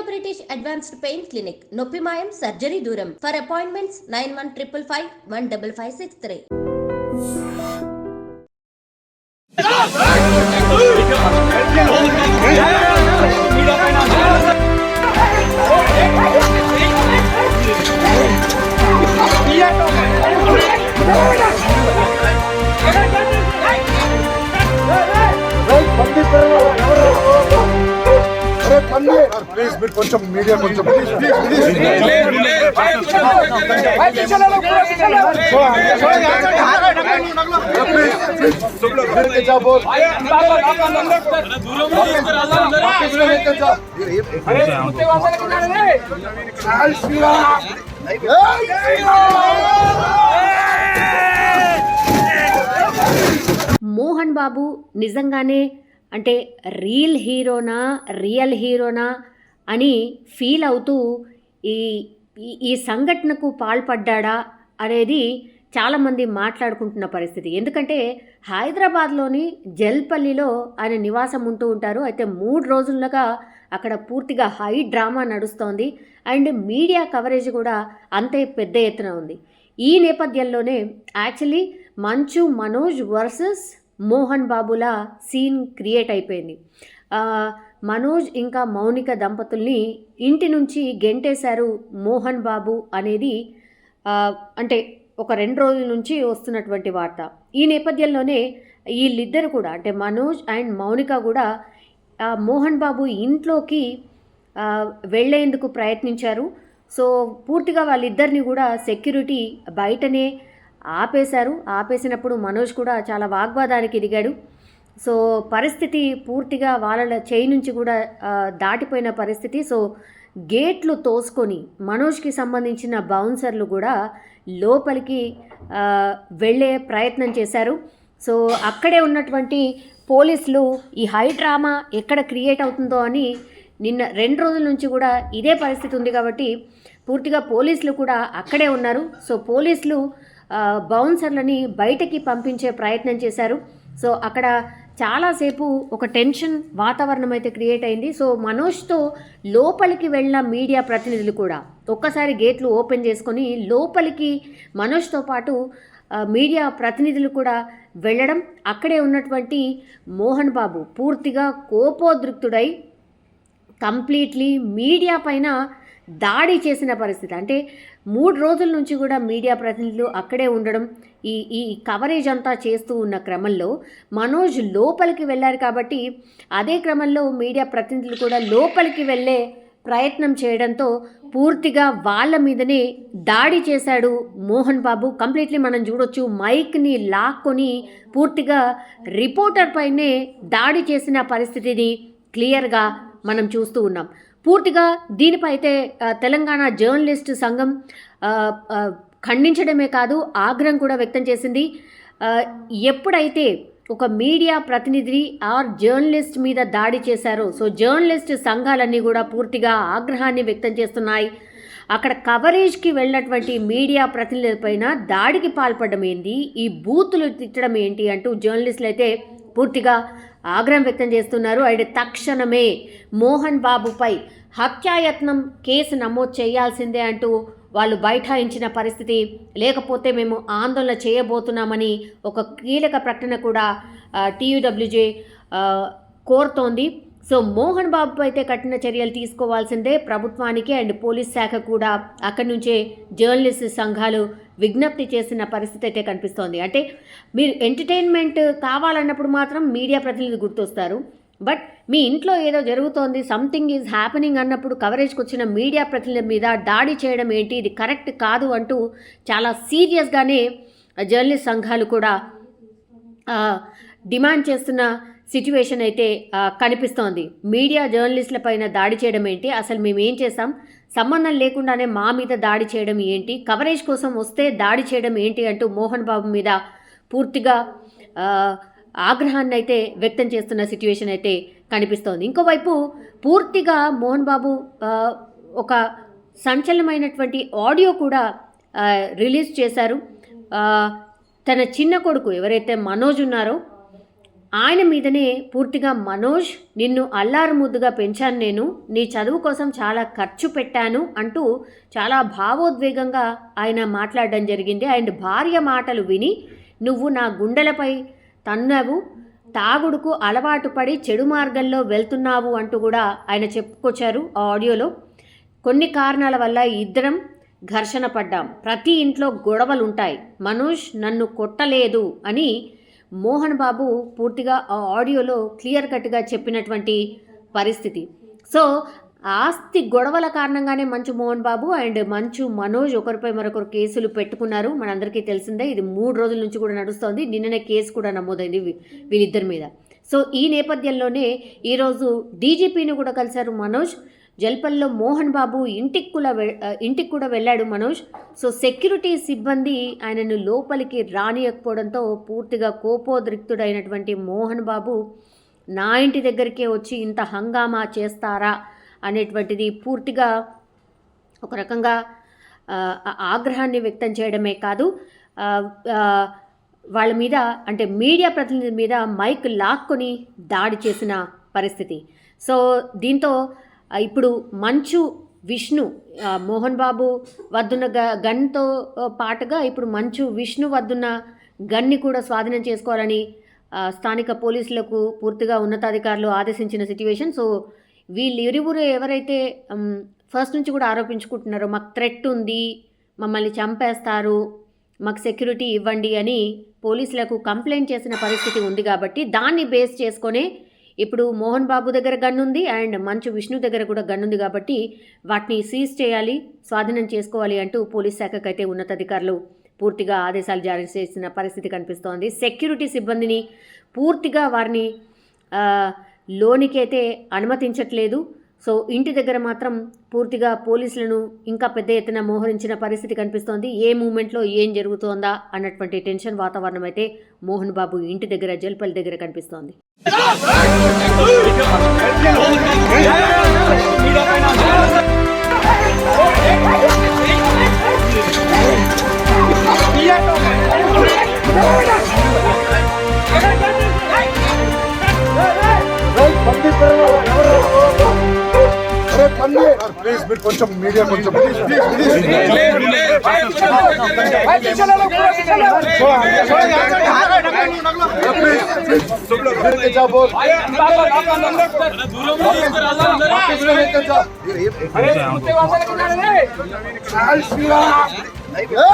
British Advanced Pain Clinic, Noppi Mayam Surgery Duram. For appointments 9155 15563. Please మీరు కొంచెం media కొంచెం మోహన్ బాబు నిజంగానే అంటే రియల్ హీరోనా అని ఫీల్ అవుతూ ఈ సంఘటనకు పాల్పడ్డా అనేది చాలామంది మాట్లాడుకుంటున్న పరిస్థితి. ఎందుకంటే హైదరాబాద్లోని జల్పల్లిలో ఆయన నివాసం ఉంటూ ఉంటారు. అయితే 3 రోజులుగా అక్కడ పూర్తిగా హై డ్రామా నడుస్తోంది అండ్ మీడియా కవరేజ్ కూడా అంతే పెద్ద ఎత్తున ఉంది. ఈ నేపథ్యంలోనే యాక్చువల్లీ మంచు మనోజ్ వర్సెస్ మోహన్ బాబుల సీన్ క్రియేట్ అయిపోయింది. మనోజ్ ఇంకా మౌనిక దంపతుల్ని ఇంటి నుంచి గెంటేశారు మోహన్ బాబు అనేది అంటే ఒక 2 రోజుల నుంచి వస్తున్నటువంటి వార్త. ఈ నేపథ్యంలోనే వీళ్ళిద్దరు కూడా అంటే మనోజ్ అండ్ మౌనిక కూడా మోహన్ బాబు ఇంట్లోకి వెళ్ళేందుకు ప్రయత్నించారు. సో పూర్తిగా వాళ్ళిద్దరిని కూడా సెక్యూరిటీ బయటనే ఆపేసినప్పుడు మనోజ్ కూడా చాలా వాగ్వాదానికి దిగాడు. సో పరిస్థితి పూర్తిగా వాళ్ళ చేయి నుంచి కూడా దాటిపోయిన పరిస్థితి. సో గేట్లు తోసుకొని మనోజ్కి సంబంధించిన బౌన్సర్లు కూడా లోపలికి వెళ్ళే ప్రయత్నం చేశారు. సో అక్కడే ఉన్నటువంటి పోలీసులు ఈ హై డ్రామా ఎక్కడ క్రియేట్ అవుతుందో అని నిన్న 2 రోజుల నుంచి కూడా ఇదే పరిస్థితి ఉంది కాబట్టి పూర్తిగా పోలీసులు కూడా అక్కడే ఉన్నారు. సో పోలీసులు బౌన్సర్లని బయటకి పంపించే ప్రయత్నం చేశారు. సో అక్కడ చాలాసేపు ఒక టెన్షన్ వాతావరణం అయితే క్రియేట్ అయింది. సో మనోజ్తో లోపలికి వెళ్ళిన మీడియా ప్రతినిధులు కూడా ఒక్కసారి గేట్లు ఓపెన్ చేసుకొని లోపలికి మనోజ్తో పాటు మీడియా ప్రతినిధులు కూడా వెళ్ళడం, అక్కడే ఉన్నటువంటి మోహన్ బాబు పూర్తిగా కోపోద్రిక్తుడై కంప్లీట్లీ మీడియా పైన దాడి చేసిన పరిస్థితి. అంటే 3 రోజుల నుంచి కూడా మీడియా ప్రతినిధులు అక్కడే ఉండడం, ఈ కవరేజ్ అంతా చేస్తూ ఉన్న క్రమంలో మనోజ్ లోపలికి వెళ్ళారు కాబట్టి అదే క్రమంలో మీడియా ప్రతినిధులు కూడా లోపలికి వెళ్ళే ప్రయత్నం చేయడంతో పూర్తిగా వాళ్ళ మీదనే దాడి చేశాడు మోహన్ బాబు. కంప్లీట్లీ మనం చూడొచ్చు మైక్ని లాక్కొని పూర్తిగా రిపోర్టర్ పైనే దాడి చేసిన పరిస్థితిని క్లియర్గా మనం చూస్తూ ఉన్నాం. పూర్తిగా దీనిపై అయితే తెలంగాణ జర్నలిస్ట్ సంఘం ఖండించడమే కాదు ఆగ్రహం కూడా వ్యక్తం చేసింది. ఎప్పుడైతే ఒక మీడియా ప్రతినిధి ఆర్ జర్నలిస్ట్ మీద దాడి చేశారో సో జర్నలిస్ట్ సంఘాలన్నీ కూడా పూర్తిగా ఆగ్రహాన్ని వ్యక్తం చేస్తున్నాయి. అక్కడ కవరేజ్కి వెళ్ళినటువంటి మీడియా ప్రతినిధులపైన దాడికి పాల్పడడం ఏంటి, ఈ బూతులు తిట్టడం ఏంటి అంటూ జర్నలిస్టులు అయితే పూర్తిగా ఆగ్రహం వ్యక్తం చేస్తున్నారు. అండ్ తక్షణమే మోహన్ బాబుపై హత్యాయత్నం కేసు నమోదు చేయాల్సిందే అంటూ వాళ్ళు బైఠాయించిన పరిస్థితి. లేకపోతే మేము ఆందోళన చేయబోతున్నామని ఒక కీలక ప్రకటన కూడా TUWJ కోరుతోంది. సో మోహన్ బాబుపై అయితే కఠిన చర్యలు తీసుకోవాల్సిందే ప్రభుత్వానికి అండ్ పోలీస్ శాఖ కూడా అక్కడి నుంచే జర్నలిస్ట్ సంఘాలు విజ్ఞప్తి చేసిన పరిస్థితి అయితే కనిపిస్తోంది. అంటే మీరు ఎంటర్టైన్మెంట్ కావాలన్నప్పుడు మాత్రం మీడియా ప్రతినిధులు గుర్తొస్తారు. బట్ మీ ఇంట్లో ఏదో జరుగుతోంది, సంథింగ్ ఈజ్ హ్యాపెనింగ్ అన్నప్పుడు కవరేజ్కి వచ్చిన మీడియా ప్రతినిధుల మీద దాడి చేయడం ఏంటి, ఇది కరెక్ట్ కాదు అంటూ చాలా సీరియస్గానే జర్నలిస్ట్ సంఘాలు కూడా డిమాండ్ చేస్తున్న సిచ్యువేషన్ అయితే కనిపిస్తోంది. మీడియా జర్నలిస్టుల పైన దాడి చేయడం ఏంటి, అసలు మేము ఏం చేసాం, సంబంధం లేకుండానే మా మీద దాడి చేయడం ఏంటి, కవరేజ్ కోసం వస్తే దాడి చేయడం ఏంటి అంటూ మోహన్ బాబు మీద పూర్తిగా ఆగ్రహాన్ని అయితే వ్యక్తం చేస్తున్న సిచ్యువేషన్ అయితే కనిపిస్తోంది. ఇంకోవైపు పూర్తిగా మోహన్ బాబు ఒక సంచలనమైనటువంటి ఆడియో కూడా రిలీజ్ చేశారు. తన చిన్న కొడుకు ఎవరైతే మనోజ్ ఉన్నారో ఆయన మీదనే పూర్తిగా మనోజ్ నిన్ను అల్లారు ముద్దుగా పెంచాను, నేను నీ చదువు కోసం చాలా ఖర్చు పెట్టాను అంటూ చాలా భావోద్వేగంగా ఆయన మాట్లాడడం జరిగింది. అండ్ భార్య మాటలు విని నువ్వు నా గుండెలపై తన్నావు, తాగుడుకు అలవాటు పడి చెడు మార్గంలో వెళ్తున్నావు అంటూ కూడా ఆయన చెప్పుకొచ్చారు ఆ ఆడియోలో. కొన్ని కారణాల వల్ల ఇద్దరం ఘర్షణ పడ్డాం, ప్రతి ఇంట్లో గొడవలు ఉంటాయి, మనోజ్ నన్ను కొట్టలేదు అని మోహన్ బాబు పూర్తిగా ఆ ఆడియోలో క్లియర్ కట్గా చెప్పినటువంటి పరిస్థితి. సో ఆస్తి గొడవల కారణంగానే మంచు మోహన్ బాబు అండ్ మంచు మనోజ్ ఒకరిపై మరొకరు కేసులు పెట్టుకున్నారు. మనందరికీ తెలిసిందే, ఇది 3 రోజుల నుంచి కూడా నడుస్తోంది. నిన్ననే కేసు కూడా నమోదైంది వీళ్ళిద్దరి మీద. సో ఈ నేపథ్యంలోనే ఈరోజు డీజీపీని కూడా కలిశారు మనోజ్. జల్పల్లో మోహన్ బాబు ఇంటికి కూడా వెళ్ళాడు మనోజ్. సో సెక్యూరిటీ సిబ్బంది ఆయనను లోపలికి రానియకపోవడంతో పూర్తిగా కోపోద్రిక్తుడైనటువంటి మోహన్ బాబు నా ఇంటి దగ్గరికే వచ్చి ఇంత హంగామా చేస్తారా అనేటువంటిది పూర్తిగా ఒక రకంగా ఆగ్రహాన్ని వ్యక్తం చేయడమే కాదు, వాళ్ళ మీద అంటే మీడియా ప్రతినిధి మీద మైక్ లాక్కొని దాడి చేసిన పరిస్థితి. సో దీంతో ఇప్పుడు మంచు విష్ణు మోహన్ బాబు వద్దున్న గన్తో పాటుగా ఇప్పుడు మంచు విష్ణు వద్దున్న గన్ని కూడా స్వాధీనం చేసుకోవాలని స్థానిక పోలీసులకు పూర్తిగా ఉన్నతాధికారులు ఆదేశించిన సిట్యువేషన్. సో వీళ్ళిరువురు ఎవరైతే ఫస్ట్ నుంచి కూడా ఆరోపించుకుంటున్నారో మాకు థ్రెట్ ఉంది, మమ్మల్ని చంపేస్తారు, మాకు సెక్యూరిటీ ఇవ్వండి అని పోలీసులకు కంప్లైంట్ చేసిన పరిస్థితి ఉంది. కాబట్టి దాన్ని బేస్ చేసుకొనే ఇప్పుడు మోహన్ బాబు దగ్గర గన్ ఉంది అండ్ మంచు విష్ణు దగ్గర కూడా గన్ ఉంది. కాబట్టి వాటిని సీజ్ చేయాలి, స్వాధీనం చేసుకోవాలి అంటూ పోలీస్ శాఖకైతే ఉన్నతాధికారులు పూర్తిగా ఆదేశాలు జారీ చేసిన పరిస్థితి కనిపిస్తోంది. సెక్యూరిటీ సిబ్బందిని పూర్తిగా వారిని లోనికైతే అనుమతించట్లేదు. సో ఇంటి దగ్గర మాత్రం పూర్తిగా పోలీసులను ఇంకా పెద్ద ఎత్తున మోహరించిన పరిస్థితి కనిపిస్తోంది. ఏ మూమెంట్లో ఏం జరుగుతోందా అన్నటువంటి టెన్షన్ వాతావరణం అయితే మోహన్ బాబు ఇంటి దగ్గర జల్పల్ దగ్గర కనిపిస్తోంది. ప్లీజ్ మీరు కొంచెం మీడియా కొంచెం Hey!